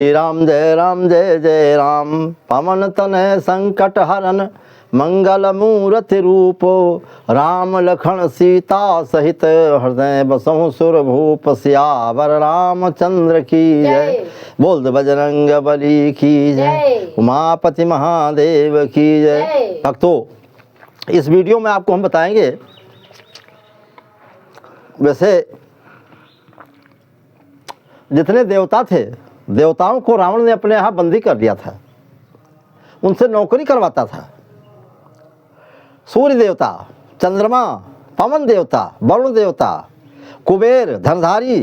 राम जय जय राम। पवन तनय संकट हरन मंगल मूर्ति रूपो। राम लखन सीता सहित हृदय बसहु सुर भूप। सियावर रामचंद्र की जय। बोल बजरंग बली की जय। उमापति महादेव की जय। भक्तों, इस वीडियो में आपको हम बताएंगे, वैसे जितने देवता थे, देवताओं को रावण ने अपने यहाँ बंदी कर दिया था, उनसे नौकरी करवाता था। सूर्य देवता, चंद्रमा, पवन देवता, वरुण देवता, कुबेर, धनधारी,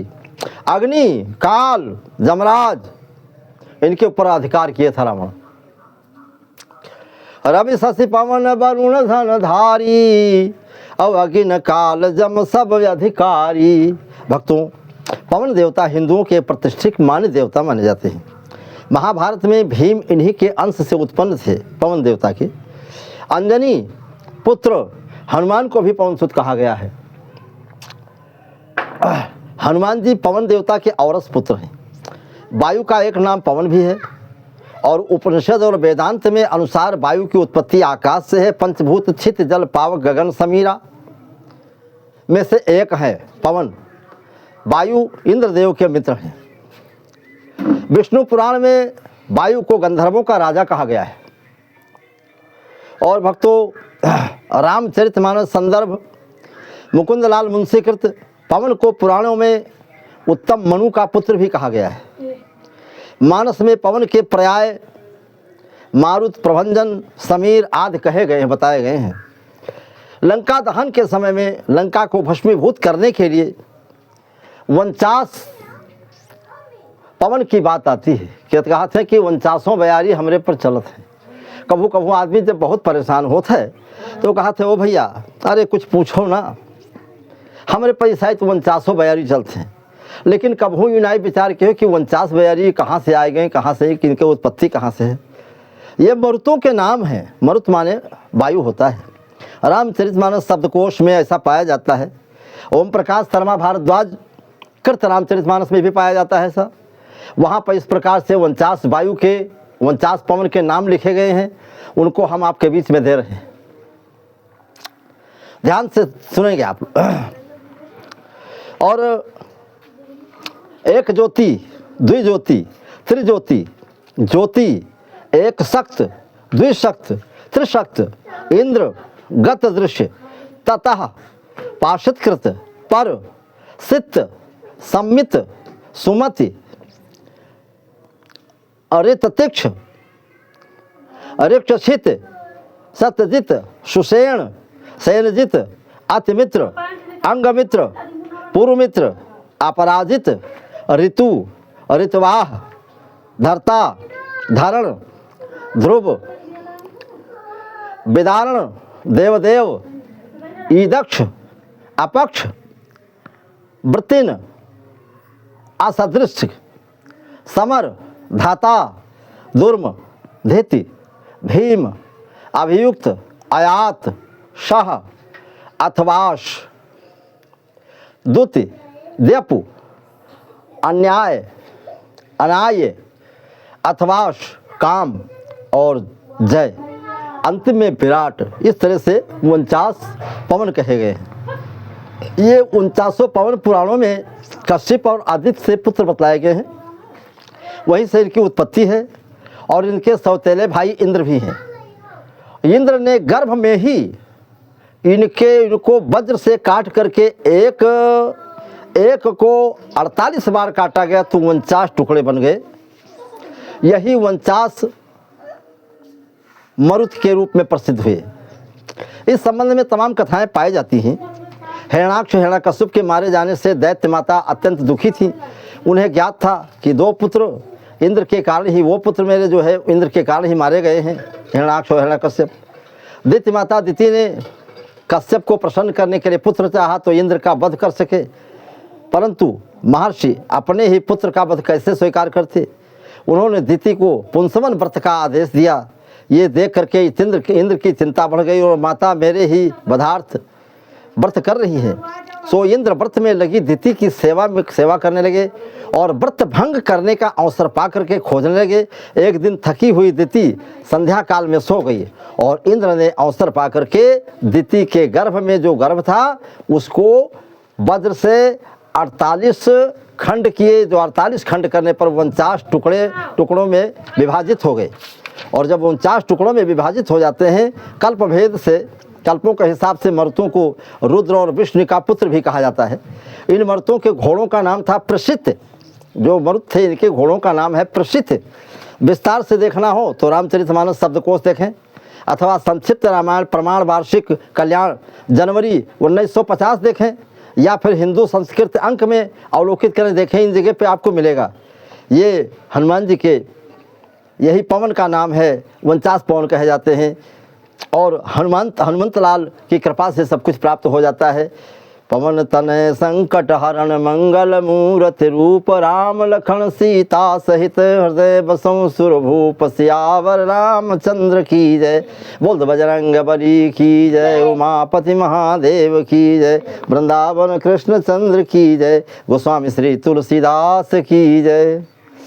अग्नि, काल, जमराज, इनके ऊपर अधिकार किए था रावण। रवि शशि पवन वरुण धनधारी, अब अग्नि काल जम सब अधिकारी। भक्तों, पवन देवता हिंदुओं के प्रतिष्ठित मान्य देवता माने जाते हैं। महाभारत में भीम इन्हीं के अंश से उत्पन्न थे, पवन देवता के। अंजनी पुत्र हनुमान को भी पवन सुत कहा गया है। हनुमान जी पवन देवता के औरस पुत्र हैं। वायु का एक नाम पवन भी है, और उपनिषद और वेदांत में अनुसार वायु की उत्पत्ति आकाश से है। पंचभूत छित जल पावक गगन समीरा में से एक है पवन। वायु इंद्रदेव के मित्र हैं। विष्णु पुराण में वायु को गंधर्वों का राजा कहा गया है। और भक्तों, रामचरितमानस संदर्भ मुकुंदलाल मुंशीकृत पवन को पुराणों में उत्तम मनु का पुत्र भी कहा गया है। मानस में पवन के पर्याय मारुत, प्रभंजन, समीर आदि कहे गए हैं, बताए गए हैं। लंका दहन के समय में लंका को भस्मीभूत करने के लिए 49 पवन की बात आती है। क्या कहा था कि 49 बयारी हमरे पर चलत है। कभू कभू आदमी जब बहुत परेशान होता है तो कहा थे, ओ भैया अरे कुछ पूछो ना, हमारे पैसा तो 49 बयारी चलते हैं। लेकिन कभू यूँ नहीं विचार किए कि 49 बयारी कहाँ से आए गए, कहाँ से, किनके उत्पत्ति कहाँ से है। ये मरुतों के नाम हैं। मरुत माने वायु होता है। रामचरितमानस शब्दकोश में ऐसा पाया जाता है। ओम प्रकाश शर्मा भारद्वाज कृत रामचरितमानस में भी पाया जाता है ऐसा। वहाँ पर इस प्रकार से 49 वायु के, 49 पवन के नाम लिखे गए हैं। उनको हम आपके बीच में दे रहे हैं, ध्यान से सुनेंगे आप। और एक ज्योति, द्विज्योति, त्रिज्योति, ज्योति, एक शक्त, द्विशक्त, त्रिशक्त, इंद्र, गत दृश्य, ततः, पाशत्कृत, पर, सित, सम्मित, सुमति, अरिततिक्ष, अरिक्षित, सत्यजित, सुषेण, शैलजित, अतिमित्र, अंगमित्र, पूर्वमित्र, अपराजित, ऋतु, ऋतवाह, धर्ता, धरण, ध्रुव, विदारण, देवदेव, ईदक्ष, अपक्ष, वृत्तिन, असदृश, समर, धाता, दुर्म, धीति, भीम, अभियुक्त, आयात, शह, अथवाश, दुति, द्यपु, अन्याय, अनाय, अथवाश, काम और जय, अंत में विराट। इस तरह से 49 पवन कहे गए हैं। ये 49 पवन पुराणों में कश्यप और आदित्य से पुत्र बतलाए गए हैं। वहीं से इनकी उत्पत्ति है। और इनके सौतेले भाई इंद्र भी हैं। इंद्र ने गर्भ में ही इनको वज्र से काट करके एक को 48 बार काटा गया तो 49 टुकड़े बन गए। यही 49 मरुत के रूप में प्रसिद्ध हुए। इस संबंध में तमाम कथाएं पाई जाती हैं। हिरण्याक्ष हिरण्यकश्यप के मारे जाने से दैत्य माता अत्यंत दुखी थी। उन्हें ज्ञात था कि 2 पुत्र इंद्र के कारण ही, वो पुत्र मेरे जो है इंद्र के कारण ही मारे गए हैं, हिरण्याक्ष और हिरण्यकश्यप। दैत्य माता दिति ने कश्यप को प्रसन्न करने के लिए पुत्र चाहा तो इंद्र का वध कर सके, परंतु महर्षि अपने ही पुत्र का वध कैसे स्वीकार करते। उन्होंने दिति को पुंसवन व्रत का आदेश दिया। ये देख करके इंद्र की चिंता बढ़ गई और माता मेरे ही वधार्थ व्रत कर रही है। सो इंद्र व्रत में लगी दिति की सेवा करने लगे और व्रत भंग करने का अवसर पा करके खोजने लगे। एक दिन थकी हुई दिति संध्या काल में सो गई और इंद्र ने अवसर पा करके दिति के गर्भ में जो गर्भ था उसको वज्र से 48 खंड किए, जो 48 खंड करने पर 49 टुकड़ों में विभाजित हो गए। और जब 49 टुकड़ों में विभाजित हो जाते हैं, कल्प भेद से, कल्पों के हिसाब से मरुतों को रुद्र और विष्णु का पुत्र भी कहा जाता है। इन मरुतों के घोड़ों का नाम था प्रसिद्ध। जो मरुत थे इनके घोड़ों का नाम है प्रसिद्ध। विस्तार से देखना हो तो रामचरितमानस शब्दकोश देखें अथवा संक्षिप्त रामायण प्रमाण वार्षिक कल्याण जनवरी 1950 देखें या फिर हिंदू संस्कृत अंक में अवलोकित करें, देखें, इन जगह पे आपको मिलेगा। ये हनुमान जी के यही पवन का नाम है, 49 पवन कहे जाते हैं और हनुमंत लाल की कृपा से सब कुछ प्राप्त हो जाता है। पवन तनय संकट हरण मंगल मूर्ति रूप राम लखन सीता सहित हृदय बसों सुरभूप सियावर रामचंद्र की जय। बोल बजरंग बली की जय, उमापति महादेव की जय, वृंदावन कृष्ण चंद्र की जय, गोस्वामी श्री तुलसीदास की जय।